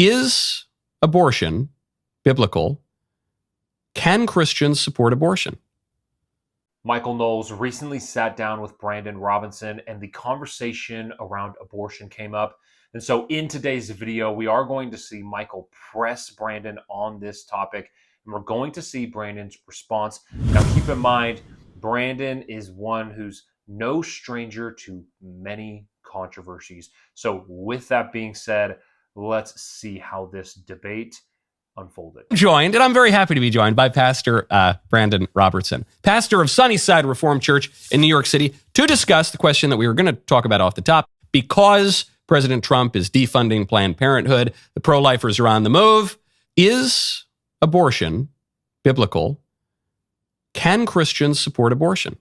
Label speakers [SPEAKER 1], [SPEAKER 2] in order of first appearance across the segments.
[SPEAKER 1] Is abortion biblical? Can Christians support abortion?
[SPEAKER 2] Michael Knowles recently sat down with Brandan Robertson, and the conversation around abortion came up. And so in today's video, we are going to see Michael press Brandan on this topic, and we're going to see Brandan's response. Now, keep in mind, Brandan is one who's no stranger to many controversies. So with that being said, let's see how this debate unfolded.
[SPEAKER 1] Joined, and I'm very happy to be joined by Pastor Brandan Robertson, pastor of Sunnyside Reformed Church in New York City, to discuss the question that we were going to talk about off the top. Because President Trump is defunding Planned Parenthood, the pro-lifers are on the move. Is abortion biblical? Can Christians support abortion?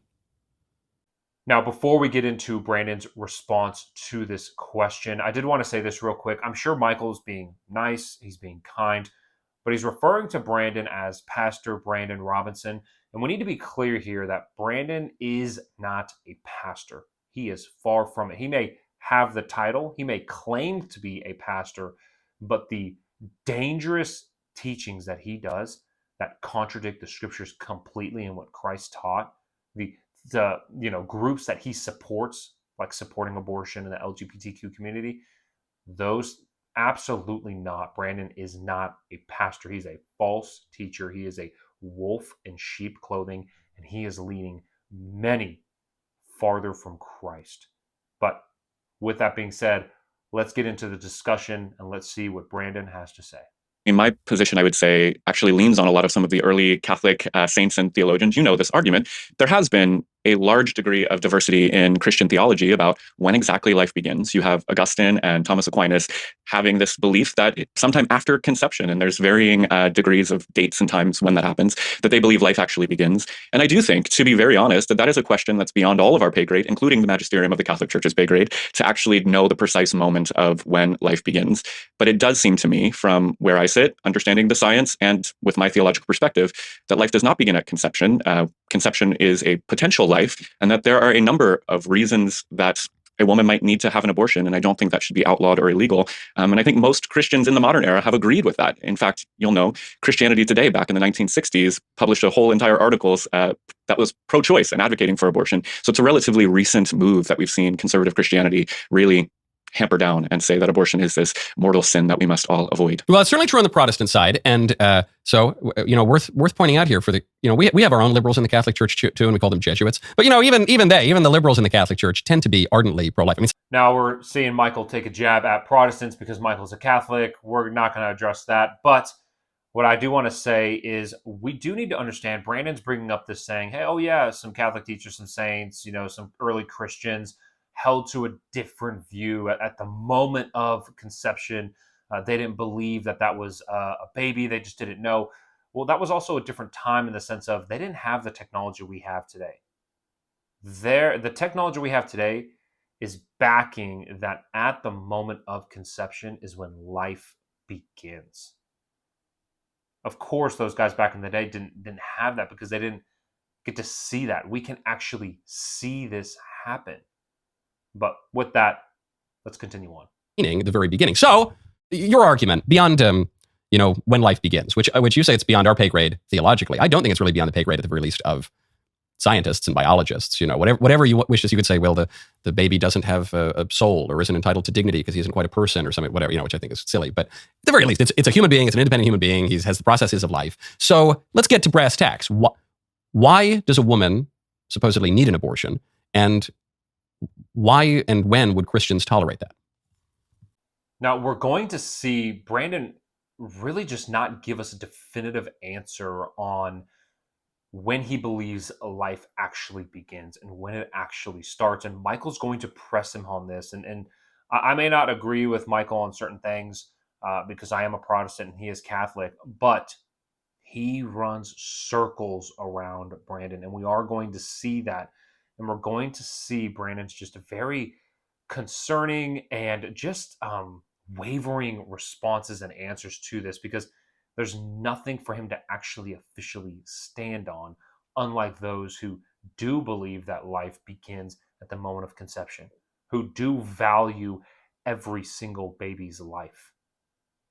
[SPEAKER 2] Now, before we get into Brandan's response to this question, I did want to say this real quick. I'm sure Michael's being nice, he's being kind, but he's referring to Brandan as Pastor Brandan Robertson. And we need to be clear here that Brandan is not a pastor. He is far from it. He may have the title, he may claim to be a pastor, but the dangerous teachings that he does that contradict the scriptures completely and what Christ taught, the groups that he supports, like supporting abortion in the LGBTQ community, those absolutely not. Brandan is not a pastor. He's a false teacher. He is a wolf in sheep clothing, and he is leading many farther from Christ. But with that being said, let's get into the discussion and let's see what Brandan has to say.
[SPEAKER 3] In my position, I would say, actually leans on a lot of some of the early Catholic saints and theologians. You know this argument. There has been a large degree of diversity in Christian theology about when exactly life begins. You have Augustine and Thomas Aquinas having this belief that sometime after conception, and there's varying degrees of dates and times when that happens, that they believe life actually begins. And I do think, to be very honest, that is a question that's beyond all of our pay grade, including the magisterium of the Catholic Church's pay grade, to actually know the precise moment of when life begins. But it does seem to me, from where I sit, understanding the science and with my theological perspective, that life does not begin at conception. Conception is a potential life, and that there are a number of reasons that a woman might need to have an abortion, and I don't think that should be outlawed or illegal. And I think most Christians in the modern era have agreed with that. In fact, you'll know, Christianity Today back in the 1960s published a whole entire articles that was pro-choice and advocating for abortion. So it's a relatively recent move that we've seen conservative Christianity really hamper down and say that abortion is this mortal sin that we must all avoid.
[SPEAKER 1] Well, it's certainly true on the Protestant side, and worth pointing out here for the we have our own liberals in the Catholic Church too, and we call them Jesuits. But even the liberals in the Catholic Church tend to be ardently pro-life.
[SPEAKER 2] Now we're seeing Michael take a jab at Protestants because Michael's a Catholic. We're not going to address that, but what I do want to say is we do need to understand. Brandan's bringing up this saying, "Hey, oh yeah, some Catholic teachers, some saints, some early Christians held to a different view at the moment of conception. They didn't believe that was a baby. They just didn't know." Well, that was also a different time in the sense of they didn't have the technology we have today. The technology we have today is backing that at the moment of conception is when life begins. Of course, those guys back in the day didn't have that because they didn't get to see that. We can actually see this happen. But with that, let's continue on.
[SPEAKER 1] Meaning the very beginning. So your argument beyond, when life begins, which you say it's beyond our pay grade theologically. I don't think it's really beyond the pay grade at the very least of scientists and biologists. Whatever you wishes, you could say, well, the baby doesn't have a soul or isn't entitled to dignity because he isn't quite a person or something, whatever, which I think is silly. But at the very least, it's a human being. It's an independent human being. He has the processes of life. So let's get to brass tacks. Why does a woman supposedly need an abortion? And why and when would Christians tolerate that?
[SPEAKER 2] Now, we're going to see Brandan really just not give us a definitive answer on when he believes a life actually begins and when it actually starts. And Michael's going to press him on this. And I may not agree with Michael on certain things because I am a Protestant and he is Catholic, but he runs circles around Brandan. And we are going to see that. And we're going to see Brandan's just a very concerning and just wavering responses and answers to this because there's nothing for him to actually officially stand on, unlike those who do believe that life begins at the moment of conception, who do value every single baby's life.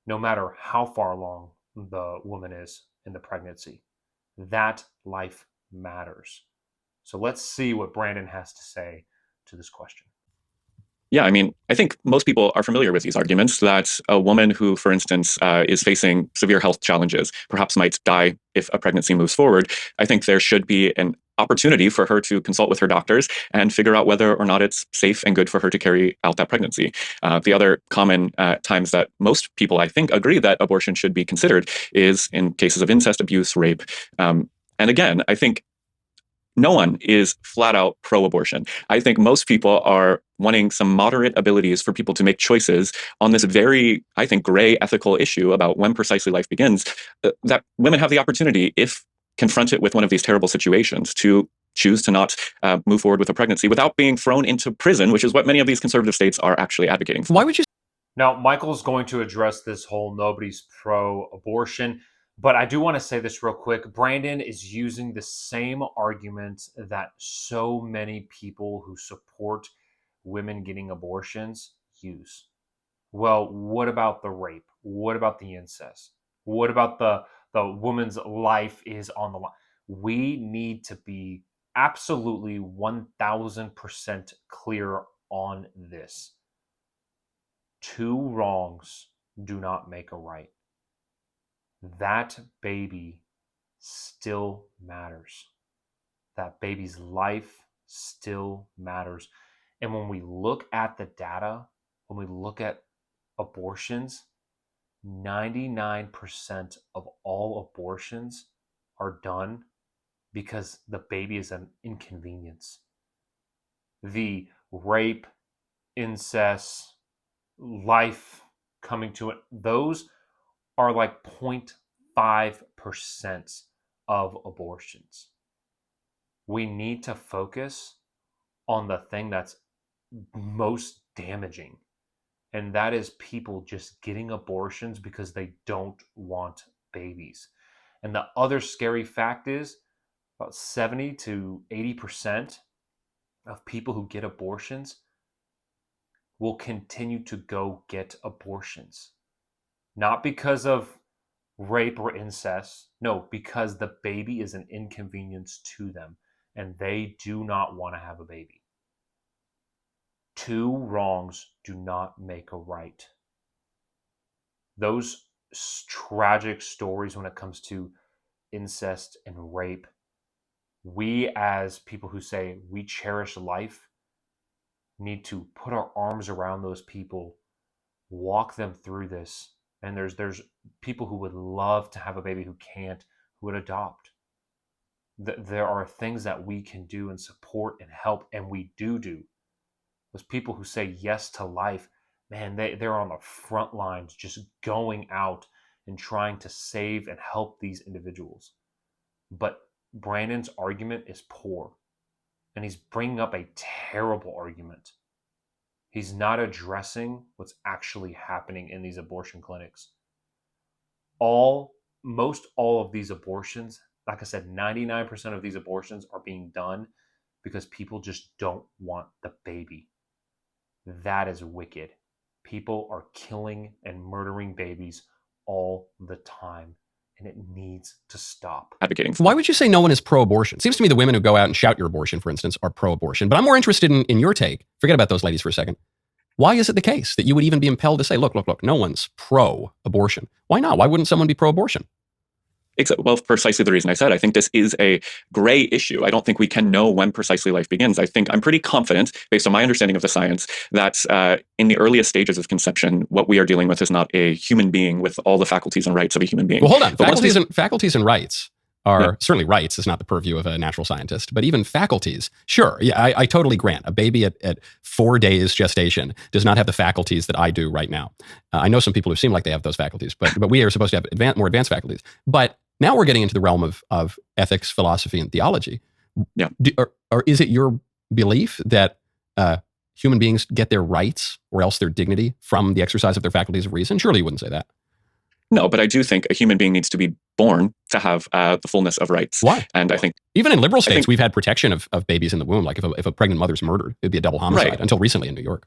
[SPEAKER 2] no matter how far along the woman is in the pregnancy. That life matters. So let's see what Brandan has to say to this question.
[SPEAKER 3] Yeah, I mean, I think most people are familiar with these arguments that a woman who, for instance, is facing severe health challenges, perhaps might die if a pregnancy moves forward. I think there should be an opportunity for her to consult with her doctors and figure out whether or not it's safe and good for her to carry out that pregnancy. The other common times that most people, I think, agree that abortion should be considered is in cases of incest, abuse, rape. And again, I think no one is flat out pro-abortion. I think most people are wanting some moderate abilities for people to make choices on this very, I think, gray ethical issue about when precisely life begins, that women have the opportunity, if confronted with one of these terrible situations, to choose to not move forward with a pregnancy without being thrown into prison, which is what many of these conservative states are actually advocating for.
[SPEAKER 1] Why would you?
[SPEAKER 2] Now, Michael's going to address this whole nobody's pro-abortion. But I do want to say this real quick. Brandan is using the same argument that so many people who support women getting abortions use. Well, what about the rape? What about the incest? What about the woman's life is on the line? We need to be absolutely 1000% clear on this. Two wrongs do not make a right. That baby still matters. That baby's life still matters. And when we look at the data, when we look at abortions, 99% of all abortions are done because the baby is an inconvenience. The rape, incest, life coming to it, those are like 0.5% of abortions. We need to focus on the thing that's most damaging, and that is people just getting abortions because they don't want babies. And the other scary fact is about 70 to 80% of people who get abortions will continue to go get abortions. Not because of rape or incest. No, because the baby is an inconvenience to them and they do not want to have a baby. Two wrongs do not make a right. Those tragic stories when it comes to incest and rape, we as people who say we cherish life need to put our arms around those people, walk them through this. And there's people who would love to have a baby who can't, who would adopt. There are things that we can do and support and help, and we do. Those people who say yes to life, man, they're on the front lines just going out and trying to save and help these individuals. But Brandan's argument is poor, and he's bringing up a terrible argument. He's not addressing what's actually happening in these abortion clinics. Most all of these abortions, like I said, 99% of these abortions are being done because people just don't want the baby. That is wicked. People are killing and murdering babies all the time, and it needs to stop.
[SPEAKER 3] Advocating for.
[SPEAKER 1] Why would you say no one is pro-abortion? It seems to me the women who go out and shout your abortion, for instance, are pro-abortion. But I'm more interested in your take. Forget about those ladies for a second. Why is it the case that you would even be impelled to say, look, no one's pro-abortion? Why not? Why wouldn't someone be pro-abortion?
[SPEAKER 3] Well, precisely the reason I said, I think this is a gray issue. I don't think we can know when precisely life begins. I think I'm pretty confident, based on my understanding of the science, that in the earliest stages of conception, what we are dealing with is not a human being with all the faculties and rights of a human being.
[SPEAKER 1] Well, hold on. Faculties and rights are certainly rights is not the purview of a natural scientist, but even faculties. Sure. Yeah, I totally grant a baby at 4 days gestation does not have the faculties that I do right now. I know some people who seem like they have those faculties, but we are supposed to have more advanced faculties. But now we're getting into the realm of ethics, philosophy, and theology.
[SPEAKER 3] Yeah.
[SPEAKER 1] Or is it your belief that human beings get their rights or else their dignity from the exercise of their faculties of reason? Surely you wouldn't say that.
[SPEAKER 3] No, but I do think a human being needs to be born to have the fullness of rights.
[SPEAKER 1] Why?
[SPEAKER 3] And I think
[SPEAKER 1] even in liberal states, we've had protection of babies in the womb. Like if a pregnant mother's murdered, it'd be a double homicide until recently in New York.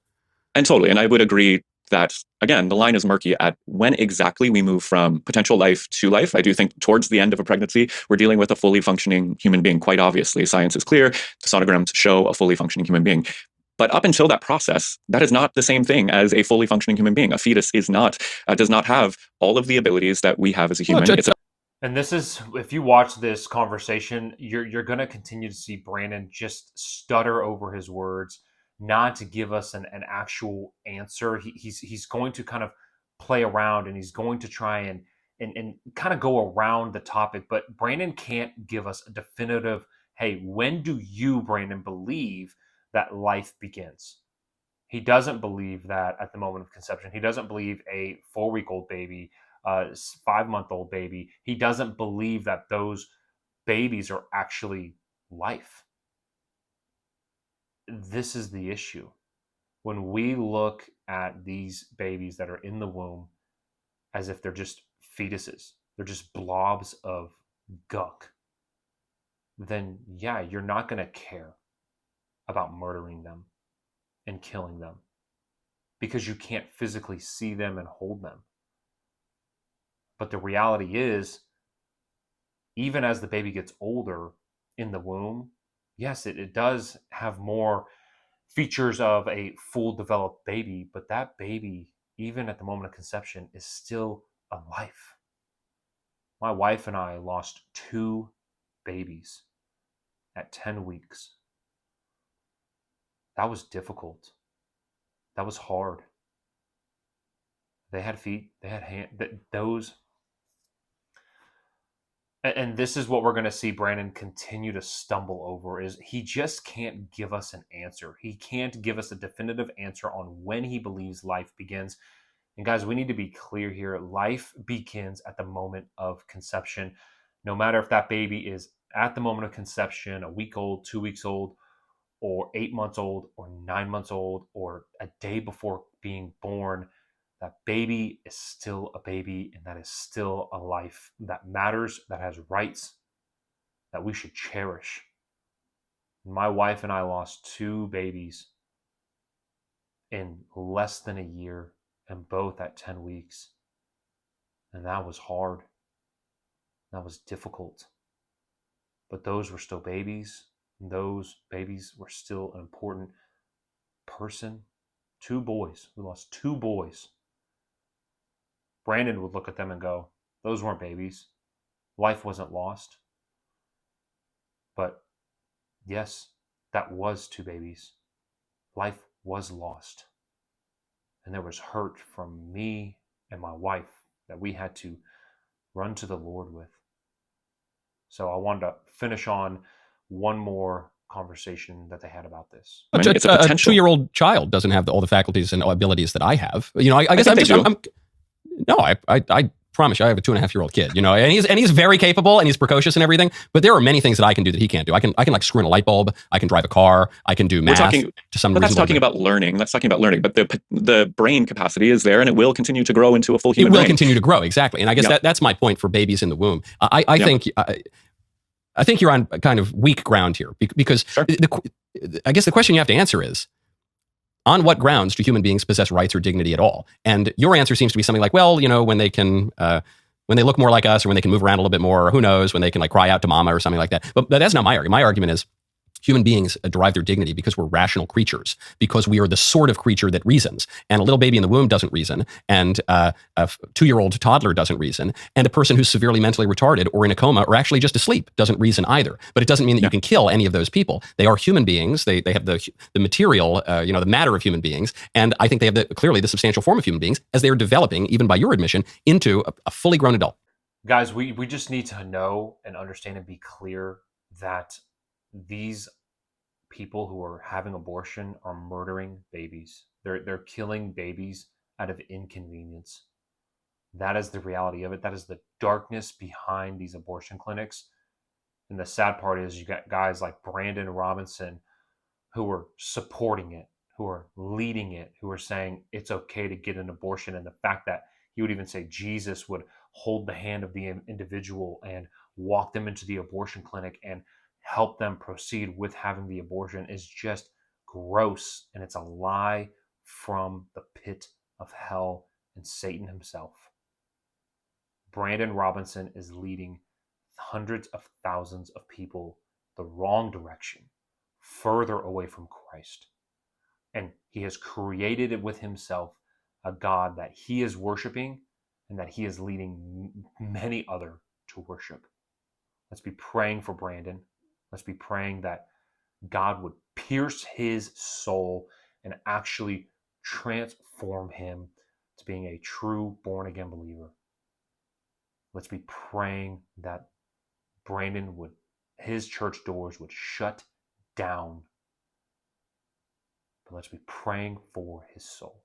[SPEAKER 3] And totally. And I would agree that, again, the line is murky at when exactly we move from potential life to life. I do think towards the end of a pregnancy, we're dealing with a fully functioning human being. Quite obviously, science is clear. The sonograms show a fully functioning human being. But up until that process, that is not the same thing as a fully functioning human being. A fetus is not, does not have all of the abilities that we have as a human.
[SPEAKER 2] And this is, if you watch this conversation, you're going to continue to see Brandan just stutter over his words, not to give us an actual answer. He's going to kind of play around, and he's going to try and kind of go around the topic. But Brandan can't give us a definitive, hey, when do you, Brandan, believe that life begins? He doesn't believe that at the moment of conception. He doesn't believe a 4-week-old baby, 5-month-old baby. He doesn't believe that those babies are actually life. This is the issue. When we look at these babies that are in the womb as if they're just fetuses, they're just blobs of gunk, then yeah, you're not going to care about murdering them and killing them because you can't physically see them and hold them. But the reality is, even as the baby gets older in the womb, yes, it does have more features of a full developed baby, but that baby, even at the moment of conception, is still a life. My wife and I lost 2 babies at 10 weeks. That was difficult. That was hard. They had feet, they had hands, those. And this is what we're going to see Brandan continue to stumble over, is he just can't give us an answer. He can't give us a definitive answer on when he believes life begins. And guys, we need to be clear here. Life begins at the moment of conception. No matter if that baby is at the moment of conception, a week old, 2 weeks old, or 8 months old, or 9 months old, or a day before being born, that baby is still a baby, and that is still a life that matters, that has rights, that we should cherish. My wife and I lost 2 babies in less than a year, and both at 10 weeks. And that was hard. That was difficult. But those were still babies, and those babies were still an important person. 2 boys. We lost 2 boys. Brandan would look at them and go, those weren't babies. Life wasn't lost. But yes, that was 2 babies. Life was lost. And there was hurt from me and my wife that we had to run to the Lord with. So I wanted to finish on one more conversation that they had about this.
[SPEAKER 1] A 2-year-old child doesn't have all the faculties and abilities that I have. I guess I promise you, I have a 2.5-year-old kid, and he's very capable and he's precocious and everything. But there are many things that I can do that he can't do. I can like screw in a light bulb. I can drive a car. I can do math.
[SPEAKER 3] That's talking about learning. That's talking about learning. But the brain capacity is there, and it will continue to grow into a full human brain.
[SPEAKER 1] It will continue to grow, exactly. And I guess that's my point for babies in the womb. I think you're on kind of weak ground here because
[SPEAKER 3] sure.
[SPEAKER 1] I guess the question you have to answer is, on what grounds do human beings possess rights or dignity at all? And your answer seems to be something like, well, when they can, when they look more like us, or when they can move around a little bit more, or who knows, when they can like cry out to mama or something like that. But that's not my argument. My argument is human beings derive their dignity because we're rational creatures, because we are the sort of creature that reasons. And a little baby in the womb doesn't reason, and a 2-year-old toddler doesn't reason, and a person who's severely mentally retarded or in a coma or actually just asleep doesn't reason either. But it doesn't mean that you can kill any of those people. They are human beings. They have the material, the matter of human beings, and I think they have clearly the substantial form of human beings as they are developing, even by your admission, into a fully grown adult.
[SPEAKER 2] Guys, we just need to know and understand and be clear that these people who are having abortion are murdering babies. They're killing babies out of inconvenience. That is the reality of it. That is the darkness behind these abortion clinics. And the sad part is you got guys like Brandan Robertson who are supporting it, who are leading it, who are saying it's okay to get an abortion. And the fact that he would even say Jesus would hold the hand of the individual and walk them into the abortion clinic and help them proceed with having the abortion is just gross. And it's a lie from the pit of hell and Satan himself. Brandan Robertson is leading hundreds of thousands of people the wrong direction, further away from Christ. And he has created with himself a God that he is worshiping and that he is leading many other to worship. Let's be praying for Brandan. Let's be praying that God would pierce his soul and actually transform him to being a true born-again believer. Let's be praying that Brandan his church doors would shut down. But let's be praying for his soul.